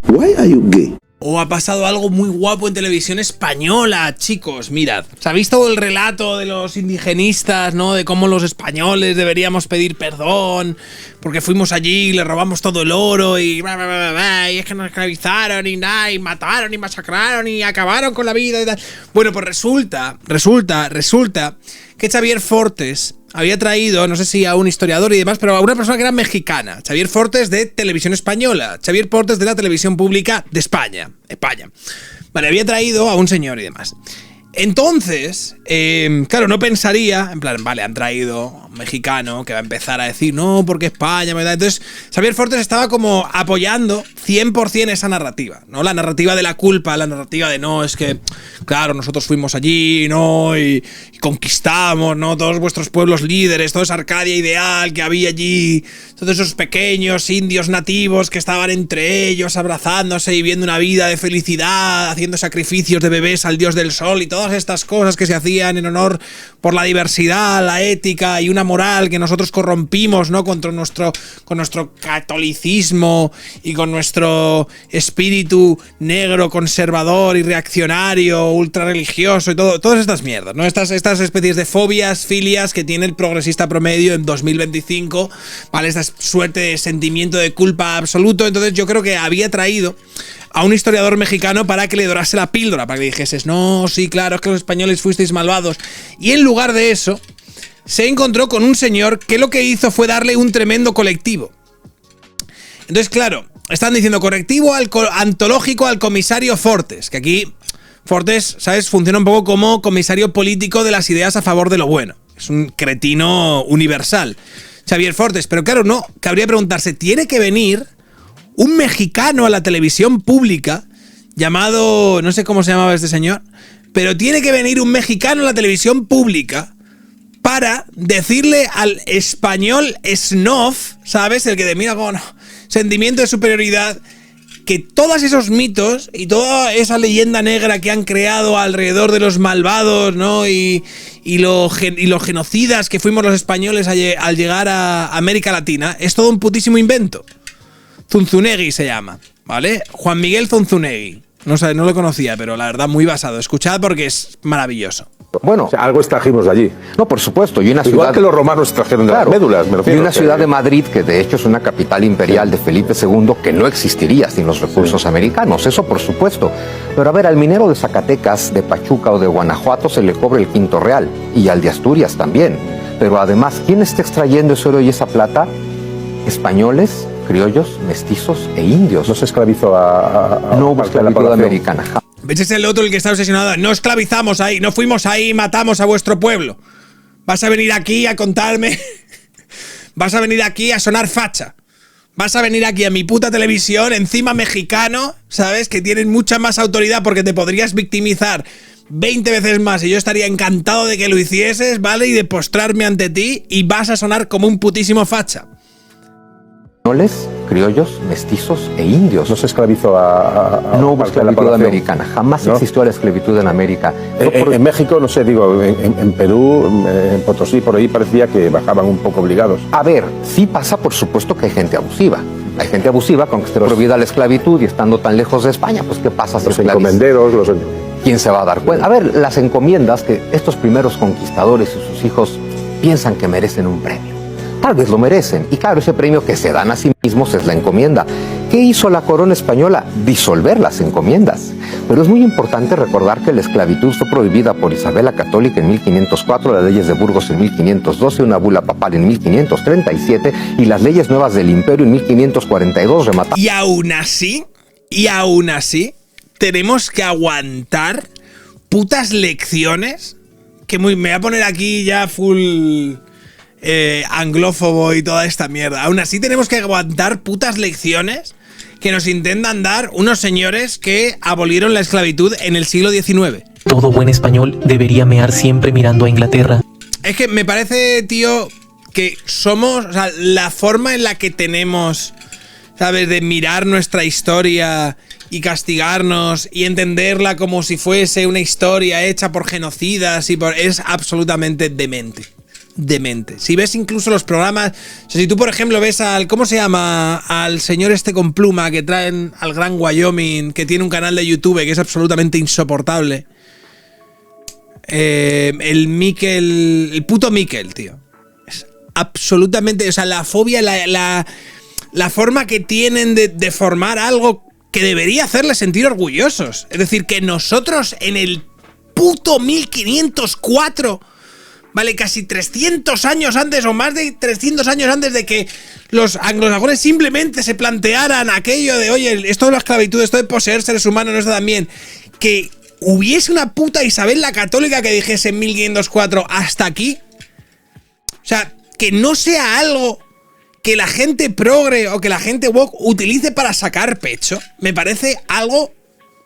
Why are you gay? O ha pasado algo muy guapo en televisión española, chicos, mirad. ¿Sabéis todo el relato de los indigenistas, no? De cómo los españoles deberíamos pedir perdón porque fuimos allí y le robamos todo el oro y bla, bla, bla, bla, y es que nos esclavizaron y nada, y mataron y masacraron y acabaron con la vida y tal. Bueno, pues resulta que Xavier Fortes había traído, no sé si a un historiador y demás, pero a una persona que era mexicana. Xavier Fortes de Televisión Española. Xavier Fortes de la Televisión Pública de España. Vale, había traído a un señor y demás. Entonces, claro, no pensaría, en plan, vale, han traído a un mexicano que va a empezar a decir, no, porque España, ¿verdad? Entonces, Xavier Fortes estaba como apoyando 100% esa narrativa, ¿no? La narrativa de la culpa, la narrativa de no, es que, claro, nosotros fuimos allí, ¿no? Y conquistamos, ¿no? Todos vuestros pueblos líderes, toda esa Arcadia ideal que había allí, todos esos pequeños indios nativos que estaban entre ellos abrazándose y viviendo una vida de felicidad, haciendo sacrificios de bebés al dios del sol y todas estas cosas que se hacían en honor por la diversidad, la ética y una moral que nosotros corrompimos, ¿no? Con nuestro catolicismo y con nuestro espíritu negro, conservador y reaccionario, ultra religioso y todas estas mierdas, ¿no? Estas especies de fobias, filias que tiene el progresista promedio en 2025, ¿vale? Esta suerte de sentimiento de culpa absoluto. Entonces yo creo que había traído a un historiador mexicano para que le dorase la píldora, para que le dijeses, no, sí, claro, es que los españoles fuisteis malvados. Y en lugar de eso, se encontró con un señor que lo que hizo fue darle un tremendo colectivo. Entonces, claro, están diciendo correctivo antológico al comisario Fortes, que aquí Fortes, ¿sabes?, funciona un poco como comisario político de las ideas a favor de lo bueno. Es un cretino universal, Xavier Fortes. Pero claro, no, cabría preguntarse, ¿tiene que venir un mexicano a la televisión pública llamado, no sé cómo se llamaba este señor, pero tiene que venir un mexicano a la televisión pública para decirle al español snob, ¿sabes? El que te mira con sentimiento de superioridad, que todos esos mitos y toda esa leyenda negra que han creado alrededor de los malvados, ¿no? Y los genocidas que fuimos los españoles al llegar a América Latina, es todo un putísimo invento. Zunzunegui se llama, ¿vale? Juan Miguel Zunzunegui. No sé, no lo conocía, pero la verdad muy basado. Escuchad porque es maravilloso. Bueno, o sea, algo extrajimos de allí. No, por supuesto. Y una igual ciudad, que los romanos trajeron de las médulas, me refiero. Y una ciudad de Madrid que de hecho es una capital imperial de Felipe II que no existiría sin los recursos americanos. Eso por supuesto. Pero a ver, al minero de Zacatecas, de Pachuca o de Guanajuato se le cobra el quinto real. Y al de Asturias también. Pero además, ¿quién está extrayendo ese oro y esa plata? Españoles, criollos, mestizos e indios. No se esclavizó no hubo esclavitud americana. ¿Ves? Es el otro el que está obsesionado. No esclavizamos ahí, no fuimos ahí y matamos a vuestro pueblo. Vas a venir aquí a contarme. Vas a venir aquí a sonar facha. Vas a venir aquí a mi puta televisión, encima mexicano, ¿sabes? Que tienen mucha más autoridad porque te podrías victimizar 20 veces más y yo estaría encantado de que lo hicieses, ¿vale? Y de postrarme ante ti y vas a sonar como un putísimo facha. Criollos, mestizos e indios. No se esclavizó no hubo esclavitud americana. Jamás existió la esclavitud en América. En México, no sé, digo, en Perú, en Potosí, por ahí parecía que bajaban un poco obligados. A ver, sí pasa, por supuesto, que hay gente abusiva. Hay gente abusiva, con que esté prohibida la esclavitud y estando tan lejos de España, pues ¿qué pasa si los encomenderos, ¿Quién se va a dar cuenta? A ver, las encomiendas que estos primeros conquistadores y sus hijos piensan que merecen un premio. Tal vez lo merecen. Y claro, ese premio que se dan a sí mismos es la encomienda. ¿Qué hizo la corona española? Disolver las encomiendas. Pero es muy importante recordar que la esclavitud fue prohibida por Isabel la Católica en 1504, las leyes de Burgos en 1512, una bula papal en 1537 y las leyes nuevas del Imperio en 1542 remataron. Y aún así, tenemos que aguantar putas lecciones que me voy a poner aquí ya full anglófobo y toda esta mierda. Aún así tenemos que aguantar putas lecciones que nos intentan dar unos señores que abolieron la esclavitud en el siglo XIX. Todo buen español debería mear siempre mirando a Inglaterra. Es que me parece, tío, que somos, o sea, la forma en la que tenemos, ¿sabes?, de mirar nuestra historia y castigarnos y entenderla como si fuese una historia hecha por genocidas es absolutamente demente. demente. Si ves incluso los programas, o sea, si tú por ejemplo ves al, ¿cómo se llama? Al señor este con pluma que traen al Gran Wyoming, que tiene un canal de YouTube que es absolutamente insoportable. El puto Mikel, tío. Es absolutamente, o sea, la fobia, la forma que tienen de formar algo que debería hacerles sentir orgullosos. Es decir, que nosotros en el puto 1504, vale, casi 300 años antes o más de 300 años antes de que los anglosajones simplemente se plantearan aquello de, oye, esto de la esclavitud, esto de poseer seres humanos no está tan bien, que hubiese una puta Isabel la Católica que dijese en 1504 hasta aquí. O sea, que no sea algo que la gente progre o que la gente woke utilice para sacar pecho, me parece algo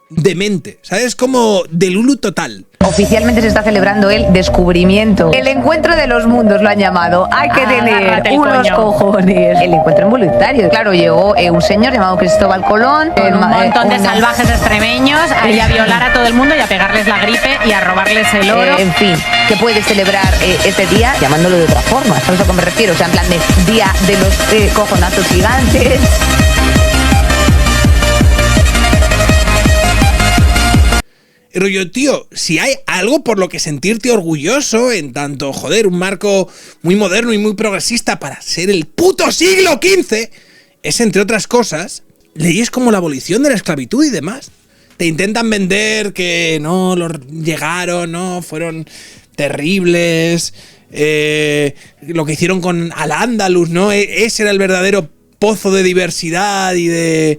demente, ¿sabes? Como delulu total. Oficialmente se está celebrando el descubrimiento. El encuentro de los mundos lo han llamado. Hay que tener unos cojones. El encuentro involuntario. Claro, llegó un señor llamado Cristóbal Colón. Con un montón de salvajes extremeños a ir a violar a todo el mundo y a pegarles la gripe y a robarles el oro. En fin, que puede celebrar este día llamándolo de otra forma. ¿Sabes a lo que me refiero? O sea, en plan de día de los cojonazos gigantes. Y rollo, tío, si hay algo por lo que sentirte orgulloso en tanto, joder, un marco muy moderno y muy progresista para ser el puto siglo XV, es, entre otras cosas, leyes como la abolición de la esclavitud y demás. Te intentan vender que no, llegaron, no, fueron terribles, lo que hicieron con Al-Ándalus, ¿no? Ese era el verdadero pozo de diversidad y de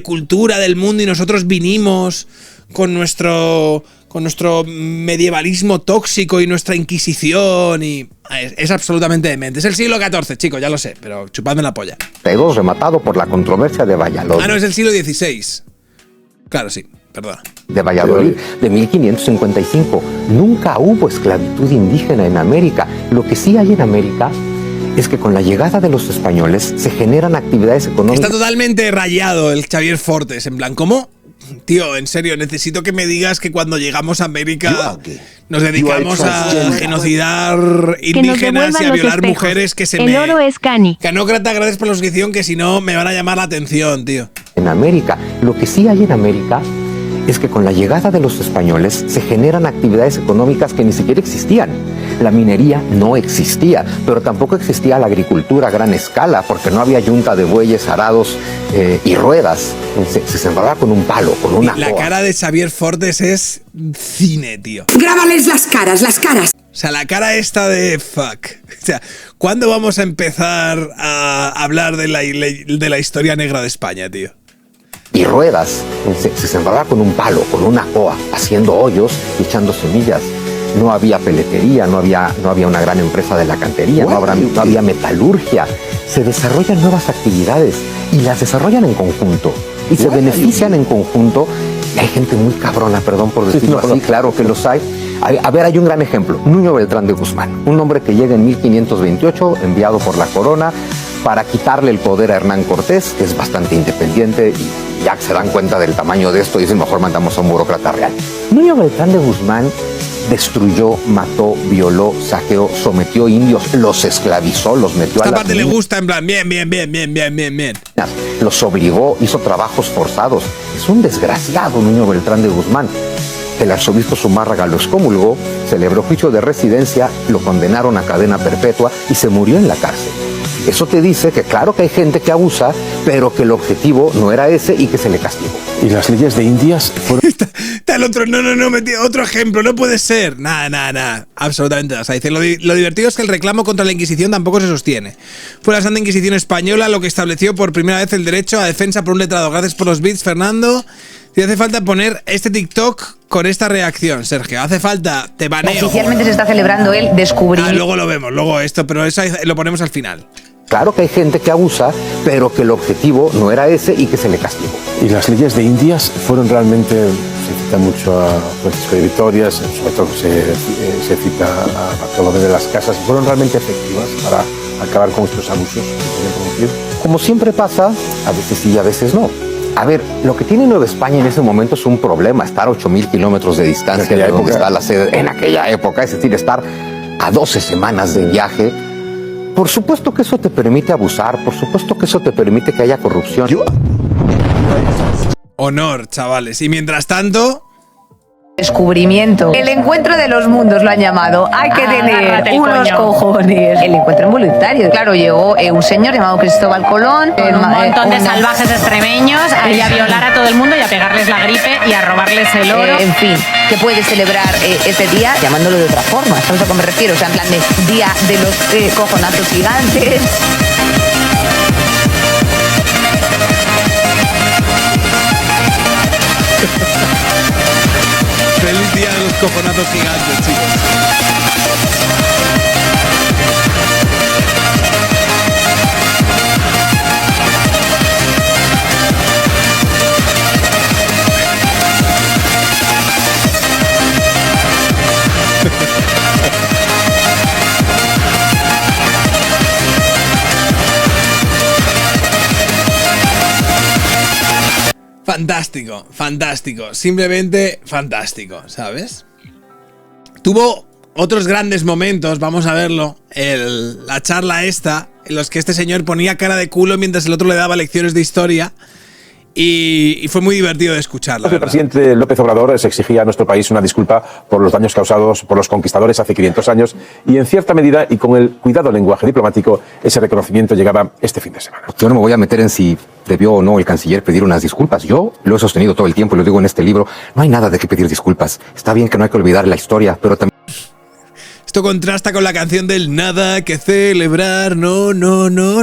cultura del mundo y nosotros vinimos con nuestro medievalismo tóxico y nuestra inquisición y es absolutamente demente. Es el siglo XIV, chicos, ya lo sé, pero chupadme la polla. Rematado por la controversia de Valladolid. Ah, no, es el siglo XVI. Claro, sí, perdona. De Valladolid, de 1555. Nunca hubo esclavitud indígena en América. Lo que sí hay en América es que con la llegada de los españoles se generan actividades económicas. Está totalmente rayado el Xavier Fortes, en plan, ¿cómo? Tío, en serio, necesito que me digas que cuando llegamos a América nos dedicamos a genocidar indígenas y a violar mujeres que se me... El oro es cani. Canócrata, gracias por la suscripción, que si no me van a llamar la atención, tío. En América. Lo que sí hay en América es que con la llegada de los españoles se generan actividades económicas que ni siquiera existían. La minería no existía, pero tampoco existía la agricultura a gran escala, porque no había yunta de bueyes, arados y ruedas. Se sembraba con un palo, con una La cara de Xavier Fortes es cine, tío. Grábales las caras, las caras. O sea, la cara esta de fuck. O sea, ¿cuándo vamos a empezar a hablar de la historia negra de España, tío? Y ruedas. Se sembraba con un palo, con una coa, haciendo hoyos y echando semillas. No había peletería, no había una gran empresa de la cantería, no había metalurgia. Se desarrollan nuevas actividades y las desarrollan en conjunto y se benefician en conjunto. Y hay gente muy cabrona, perdón por decirlo así, claro que los hay. A ver, hay un gran ejemplo, Nuño Beltrán de Guzmán, un hombre que llega en 1528, enviado por la corona para quitarle el poder a Hernán Cortés, que es bastante independiente y ya se dan cuenta del tamaño de esto y dicen, mejor mandamos a un burócrata real. Nuño Beltrán de Guzmán destruyó, mató, violó, saqueó, sometió indios, los esclavizó, los metió Esta parte le gusta, en plan, bien. Los obligó, hizo trabajos forzados. Es un desgraciado Nuño Beltrán de Guzmán. El arzobispo Zumárraga lo excomulgó, celebró juicio de residencia, lo condenaron a cadena perpetua y se murió en la cárcel. Eso te dice que claro que hay gente que abusa, pero que el objetivo no era ese y que se le castigó. Y las leyes de Indias fueron... Está el otro, no, otro ejemplo, no puede ser. Nada, absolutamente nada. O sea, dice, lo divertido es que el reclamo contra la Inquisición tampoco se sostiene. Fue la Santa Inquisición Española lo que estableció por primera vez el derecho a defensa por un letrado. Gracias por los bits, Fernando. Si hace falta poner este TikTok con esta reacción, Sergio. Hace falta, te baneo. Oficialmente se está celebrando el descubrimiento. Luego lo vemos, luego esto, pero eso lo ponemos al final. Claro que hay gente que abusa, pero que el objetivo no era ese y que se le castigó. Y las leyes de Indias fueron realmente, se cita mucho a Francisco de Vitoria, sobre todo se cita a Bartolomé de las Casas, fueron realmente efectivas para acabar con estos abusos que se han cometido. Como siempre pasa, a veces sí y a veces no. A ver, lo que tiene Nueva España en ese momento es un problema, estar a 8.000 kilómetros de distancia de donde está la sede en aquella época, es decir, estar a 12 semanas de viaje. Por supuesto que eso te permite abusar, por supuesto que eso te permite que haya corrupción. Honor, chavales. Y mientras tanto... Descubrimiento. El encuentro de los mundos lo han llamado. Hay que Agárrate tener el unos coño. cojones. El encuentro involuntario. Claro, llegó un señor llamado Cristóbal Colón. Con un montón de una- salvajes extremeños ahí a violar a todo el mundo y a pegarles la gripe y a robarles el oro. En fin, que puede celebrar este día llamándolo de otra forma. ¿Sabes a qué me refiero? O sea, en plan de día de los cojonazos gigantes. Feliz día de los cojonazos gigantes, chicos. Fantástico, fantástico, simplemente fantástico, ¿sabes? Tuvo otros grandes momentos, vamos a verlo, la charla esta, en los que este señor ponía cara de culo mientras el otro le daba lecciones de historia y fue muy divertido de escucharla. El presidente López Obrador se exigía a nuestro país una disculpa por los daños causados por los conquistadores hace 500 años y en cierta medida y con el cuidado lenguaje diplomático ese reconocimiento llegaba este fin de semana. Yo no me voy a meter en si debió o no el canciller pedir unas disculpas. Yo lo he sostenido todo el tiempo y lo digo en este libro. No hay nada de qué pedir disculpas. Está bien que no hay que olvidar la historia, pero también Esto contrasta con la canción del nada que celebrar, no,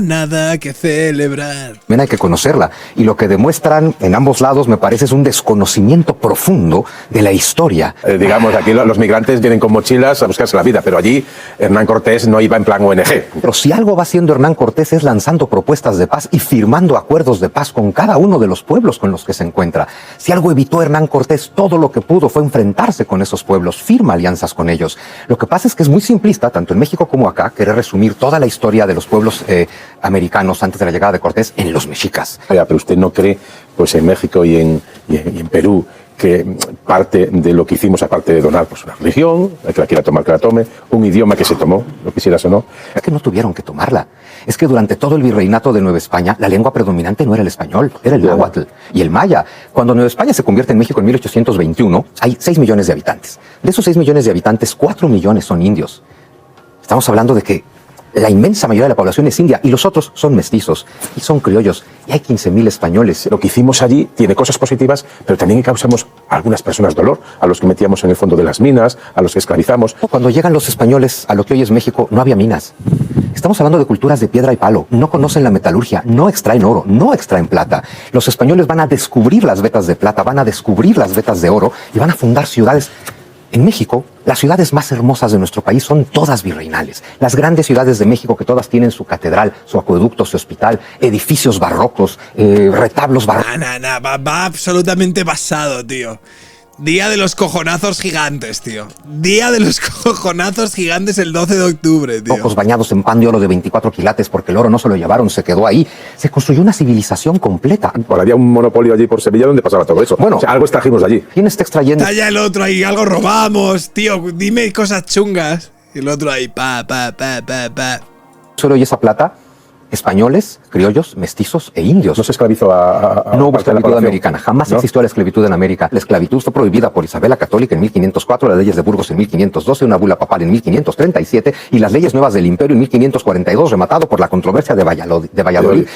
nada que celebrar. hay que conocerla. Y lo que demuestran en ambos lados, me parece, es un desconocimiento profundo de la historia. Digamos, aquí los migrantes vienen con mochilas a buscarse la vida, pero allí Hernán Cortés no iba en plan ONG. Pero si algo va haciendo Hernán Cortés es lanzando propuestas de paz y firmando acuerdos de paz con cada uno de los pueblos con los que se encuentra. Si algo evitó Hernán Cortés, todo lo que pudo fue enfrentarse con esos pueblos, firma alianzas con ellos. Lo que pasa es que es muy simplista, tanto en México como acá, querer resumir toda la historia de los pueblos americanos antes de la llegada de Cortés en los mexicas. Pero usted no cree, pues en México y en Perú, que parte de lo que hicimos, aparte de donar pues una religión, el que la quiera tomar, que la tome, un idioma que se tomó, lo quisieras o no. Es que no tuvieron que tomarla. Es que durante todo el virreinato de Nueva España, la lengua predominante no era el español, era el náhuatl y el maya. Cuando Nueva España se convierte en México en 1821, hay 6 millones de habitantes. De esos 6 millones de habitantes, 4 millones son indios. Estamos hablando de que la inmensa mayoría de la población es india y los otros son mestizos y son criollos. Y hay 15.000 españoles. Lo que hicimos allí tiene cosas positivas, pero también causamos a algunas personas dolor, a los que metíamos en el fondo de las minas, a los que esclavizamos. Cuando llegan los españoles a lo que hoy es México, no había minas. Estamos hablando de culturas de piedra y palo. No conocen la metalurgia, no extraen oro, no extraen plata. Los españoles van a descubrir las vetas de plata, van a descubrir las vetas de oro y van a fundar ciudades. En México, las ciudades más hermosas de nuestro país son todas virreinales. Las grandes ciudades de México, que todas tienen su catedral, su acueducto, su hospital, edificios barrocos, retablos barrocos. Va absolutamente basado, tío. Día de los cojonazos gigantes, tío. Día de los cojonazos gigantes el 12 de octubre, tío. Ojos bañados en pan de oro de 24 quilates porque el oro no se lo llevaron, se quedó ahí. Se construyó una civilización completa. Bueno, había un monopolio allí por Sevilla donde pasaba todo eso. Bueno, o sea, algo extrajimos de allí. ¿Quién está extrayendo? Está ya el otro ahí, algo robamos, tío. Dime cosas chungas. Y el otro ahí, pa. Oro y esa plata? Españoles, criollos, mestizos e indios. No se esclavizó No hubo parte de la esclavitud población. americana. Jamás ¿No? existió la esclavitud en América. La esclavitud fue prohibida por Isabel la Católica en 1504, las leyes de Burgos en 1512, una bula papal en 1537 y las leyes nuevas del Imperio en 1542, rematado por la controversia de Valladolid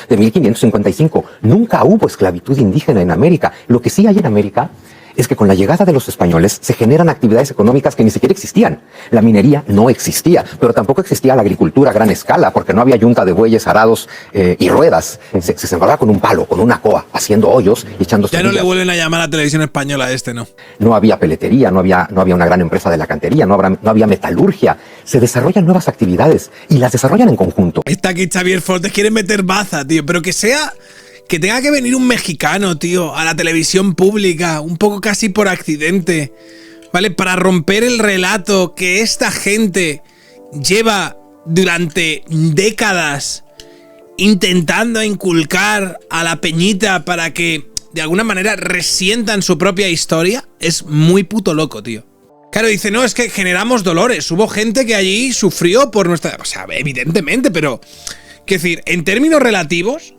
de 1555. Nunca hubo esclavitud indígena en América. Lo que sí hay en América es que con la llegada de los españoles se generan actividades económicas que ni siquiera existían. La minería no existía, pero tampoco existía la agricultura a gran escala, porque no había yunta de bueyes, arados y ruedas. Se sembraba con un palo, con una coa, haciendo hoyos y echando Ya no semillas. le vuelven a llamar a la televisión española a este, ¿no? No había peletería, no había una gran empresa de la cantería, no había metalurgia. Se desarrollan nuevas actividades y las desarrollan en conjunto. Está aquí Xavier Fortes, quiere meter baza, tío. Pero que tenga que venir un mexicano, tío, a la televisión pública, un poco casi por accidente, ¿vale? Para romper el relato que esta gente lleva durante décadas intentando inculcar a la peñita para que de alguna manera resientan su propia historia, es muy puto loco, tío. Claro, dice, no, es que generamos dolores. Hubo gente que allí sufrió por nuestra... O sea, evidentemente, pero... Quiero decir, en términos relativos,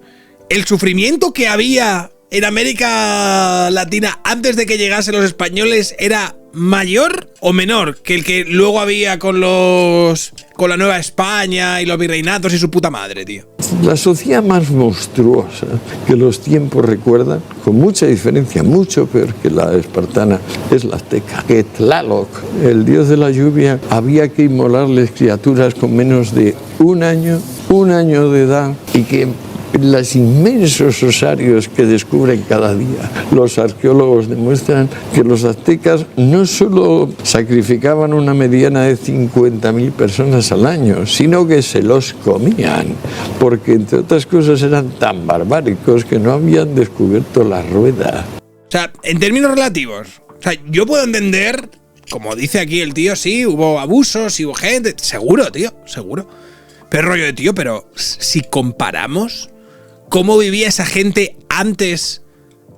el sufrimiento que había en América Latina antes de que llegasen los españoles era mayor o menor que el que luego había con la Nueva España y los virreinatos y su puta madre, tío. La sociedad más monstruosa que los tiempos recuerdan, con mucha diferencia, mucho peor que la espartana, es la azteca. Que Tlaloc, el dios de la lluvia, había que inmolarles criaturas con menos de un año de edad, y que los inmensos osarios que descubren cada día los arqueólogos demuestran que los aztecas no solo sacrificaban una mediana de 50.000 personas al año, sino que se los comían, porque entre otras cosas eran tan barbáricos que no habían descubierto la rueda. O sea, en términos relativos, o sea, yo puedo entender, como dice aquí el tío, sí, hubo abusos, sí hubo gente, seguro, tío, seguro. Pero rollo de tío, pero si comparamos cómo vivía esa gente antes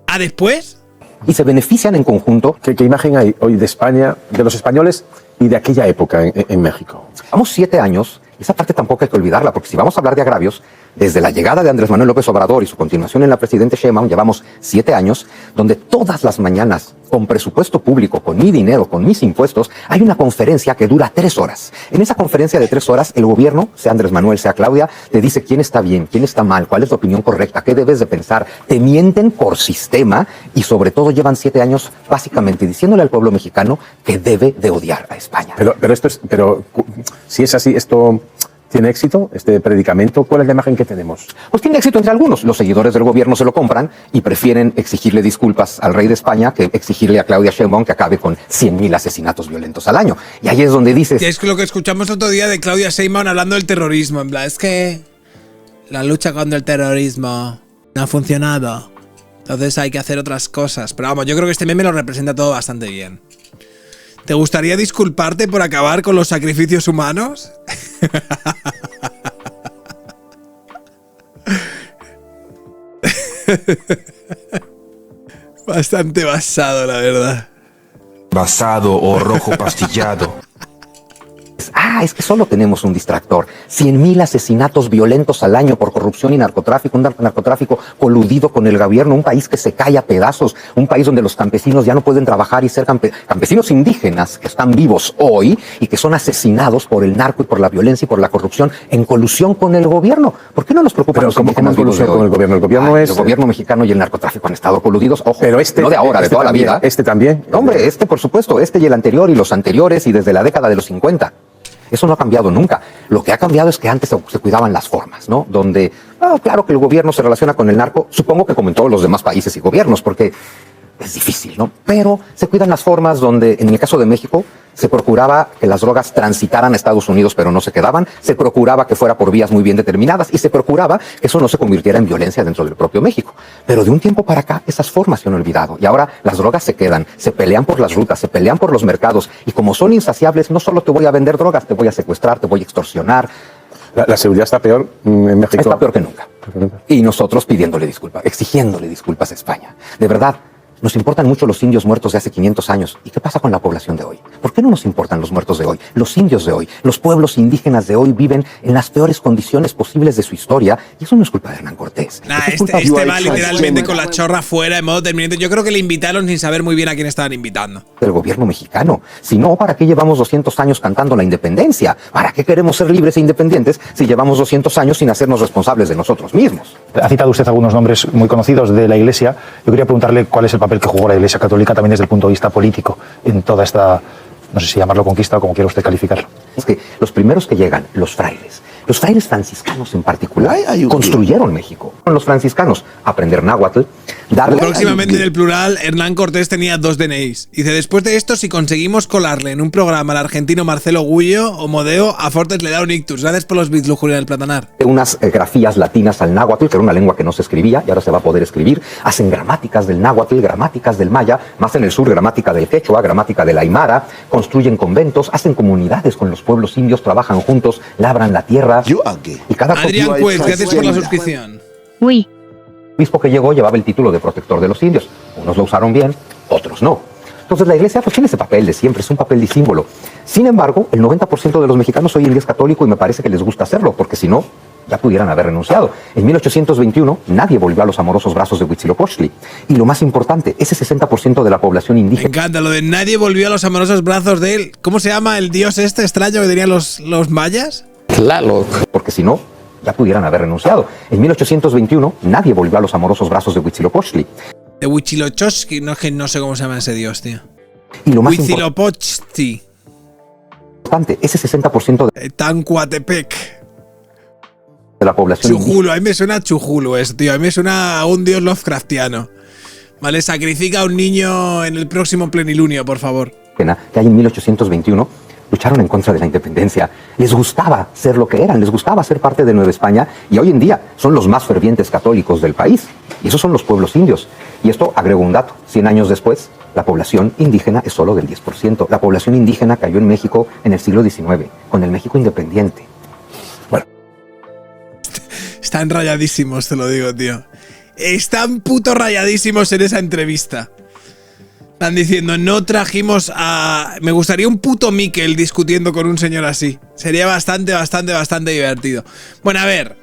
a después. Y se benefician en conjunto. ¿Qué imagen hay hoy de España, de los españoles y de aquella época en México? Vamos 7 años, esa parte tampoco hay que olvidarla, porque si vamos a hablar de agravios, desde la llegada de Andrés Manuel López Obrador y su continuación en la presidenta Sheinbaum, llevamos 7 años donde todas las mañanas, con presupuesto público, con mi dinero, con mis impuestos, hay una conferencia que dura 3 horas. En esa conferencia de 3 horas, el gobierno, sea Andrés Manuel, sea Claudia, te dice quién está bien, quién está mal, cuál es la opinión correcta, qué debes de pensar. Te mienten por sistema y sobre todo llevan 7 años básicamente diciéndole al pueblo mexicano que debe de odiar a España. Pero si es así, esto... ¿Tiene éxito este predicamento? ¿Cuál es la imagen que tenemos? Pues tiene éxito entre algunos. Los seguidores del gobierno se lo compran y prefieren exigirle disculpas al rey de España que exigirle a Claudia Sheinbaum que acabe con 100.000 asesinatos violentos al año. Y ahí es donde dices... Que es lo que escuchamos otro día de Claudia Sheinbaum hablando del terrorismo. En plan, es que la lucha contra el terrorismo no ha funcionado. Entonces hay que hacer otras cosas. Pero vamos, yo creo que este meme lo representa todo bastante bien. ¿Te gustaría disculparte por acabar con los sacrificios humanos? Bastante basado, la verdad. Basado o rojo pastillado. Es que solo tenemos un distractor. 100.000 asesinatos violentos al año por corrupción y narcotráfico, un narcotráfico coludido con el gobierno, un país que se cae a pedazos, un país donde los campesinos ya no pueden trabajar y ser campesinos indígenas que están vivos hoy y que son asesinados por el narco y por la violencia y por la corrupción en colusión con el gobierno. ¿Por qué no nos preocupa los indígenas vivos de hoy? Con el gobierno? El gobierno mexicano y el narcotráfico han estado coludidos, ojo, pero no de ahora, de toda también, la vida. ¿Este también? No, hombre, por supuesto, y el anterior y los anteriores y desde la década de los 50. Eso no ha cambiado nunca. Lo que ha cambiado es que antes se cuidaban las formas, ¿no? Donde, claro que el gobierno se relaciona con el narco, supongo que como en todos los demás países y gobiernos, porque es difícil, ¿no? Pero se cuidan las formas donde, en el caso de México, se procuraba que las drogas transitaran a Estados Unidos, pero no se quedaban. Se procuraba que fuera por vías muy bien determinadas y se procuraba que eso no se convirtiera en violencia dentro del propio México. Pero de un tiempo para acá, esas formas se han olvidado. Y ahora las drogas se quedan, se pelean por las rutas, se pelean por los mercados. Y como son insaciables, no solo te voy a vender drogas, te voy a secuestrar, te voy a extorsionar. La seguridad está peor en México. Está peor que nunca. Y nosotros pidiéndole disculpas, exigiéndole disculpas a España. De verdad. Nos importan mucho los indios muertos de hace 500 años. ¿Y qué pasa con la población de hoy? ¿Por qué no nos importan los muertos de hoy? Los indios de hoy, los pueblos indígenas de hoy viven en las peores condiciones posibles de su historia. Y eso no es culpa de Hernán Cortés. Este va literalmente con la chorra fuera en modo terminante. Yo creo que le invitaron sin saber muy bien a quién estaban invitando. Del gobierno mexicano. Si no, ¿para qué llevamos 200 años cantando la independencia? ¿Para qué queremos ser libres e independientes si llevamos 200 años sin hacernos responsables de nosotros mismos? Ha citado usted algunos nombres muy conocidos de la Iglesia. Yo quería preguntarle cuál es el papel que jugó la Iglesia Católica también desde el punto de vista político en toda esta, no sé si llamarlo conquista o como quiera usted calificarlo. Es que los primeros que llegan, los frailes franciscanos en particular, construyeron México. Los franciscanos, aprender náhuatl, darle... Próximamente en el plural, Hernán Cortés tenía 2 DNIs. Dice, después de esto, si conseguimos colarle en un programa al argentino Marcelo Gullo o Modeo, a Fortes le da un ictus. Gracias por los bits, lujuria del platanar. Unas grafías latinas al náhuatl, que era una lengua que no se escribía y ahora se va a poder escribir. Hacen gramáticas del náhuatl, gramáticas del maya, más en el sur gramática del quechua, gramática del aymara, construyen conventos, hacen comunidades con los pueblos indios, trabajan juntos, labran la tierra. Y cada Adrián Cuez, gracias por la suscripción. Uy. El obispo que llegó llevaba el título de protector de los indios. Unos lo usaron bien, otros no. Entonces la iglesia pues tiene ese papel de siempre, es un papel de símbolo. Sin embargo, el 90% de los mexicanos hoy en día es católico y me parece que les gusta hacerlo, porque si no, ya pudieran haber renunciado. En 1821 nadie volvió a los amorosos brazos de Huitzilopochtli. Y lo más importante, ese 60% de la población indígena... Me encanta lo de nadie volvió a los amorosos brazos de él. ¿Cómo se llama el dios este extraño que tenían los mayas? Tlaloc. Porque si no, ya pudieran haber renunciado. En 1821 nadie volvió a los amorosos brazos de Huitzilopochtli. De Huitzilopochtli, no, es que no sé cómo se llama ese dios, tío. Y lo más Huitzilopochtli. importante, ese 60% Tancuatepec. de la población Chujulo, a mí me suena a Chujulo eso, tío. A mí me suena a un dios Lovecraftiano. Vale, sacrifica a un niño en el próximo plenilunio, por favor. indígena que hay en 1821 lucharon en contra de la independencia. Les gustaba ser lo que eran, les gustaba ser parte de Nueva España y hoy en día son los más fervientes católicos del país. Y esos son los pueblos indios. Y esto agrego un dato. 100 años después, la población indígena es solo del 10%. La población indígena cayó en México en el siglo XIX, con el México independiente. Están rayadísimos, te lo digo, tío. Están puto rayadísimos en esa entrevista. Están diciendo, no trajimos a... Me gustaría un puto Miquel discutiendo con un señor así. Sería bastante divertido. Bueno, a ver,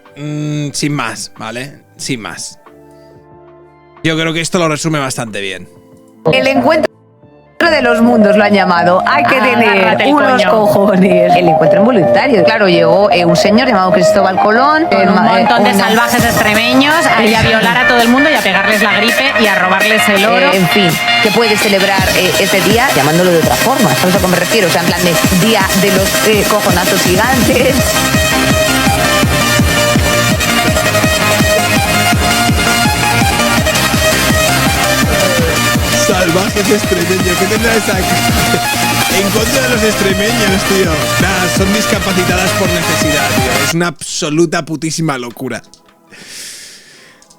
sin más, ¿vale? Sin más. Yo creo que esto lo resume bastante bien. El encuentro de los mundos lo han llamado. Hay que tener unos cojones. El encuentro involuntario. Claro, llegó un señor llamado Cristóbal Colón. Con un montón de salvajes extremeños a violar a todo el mundo y a pegarles la gripe y a robarles el oro. En fin, que puede celebrar este día llamándolo de otra forma. ¿Sabes a qué me refiero? O sea, en plan de día de los cojonazos gigantes. Salvajes extremeños, ¿qué tendrá esa? En contra de los extremeños, tío. Nada, son discapacitadas por necesidad, tío. Es una absoluta putísima locura.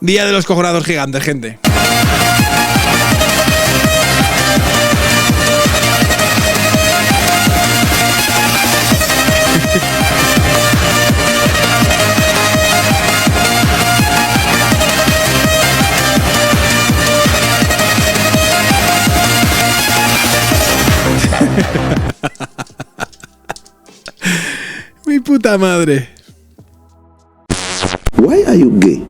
Día de los cojonados gigantes, gente. Mi puta madre. Why are you gay?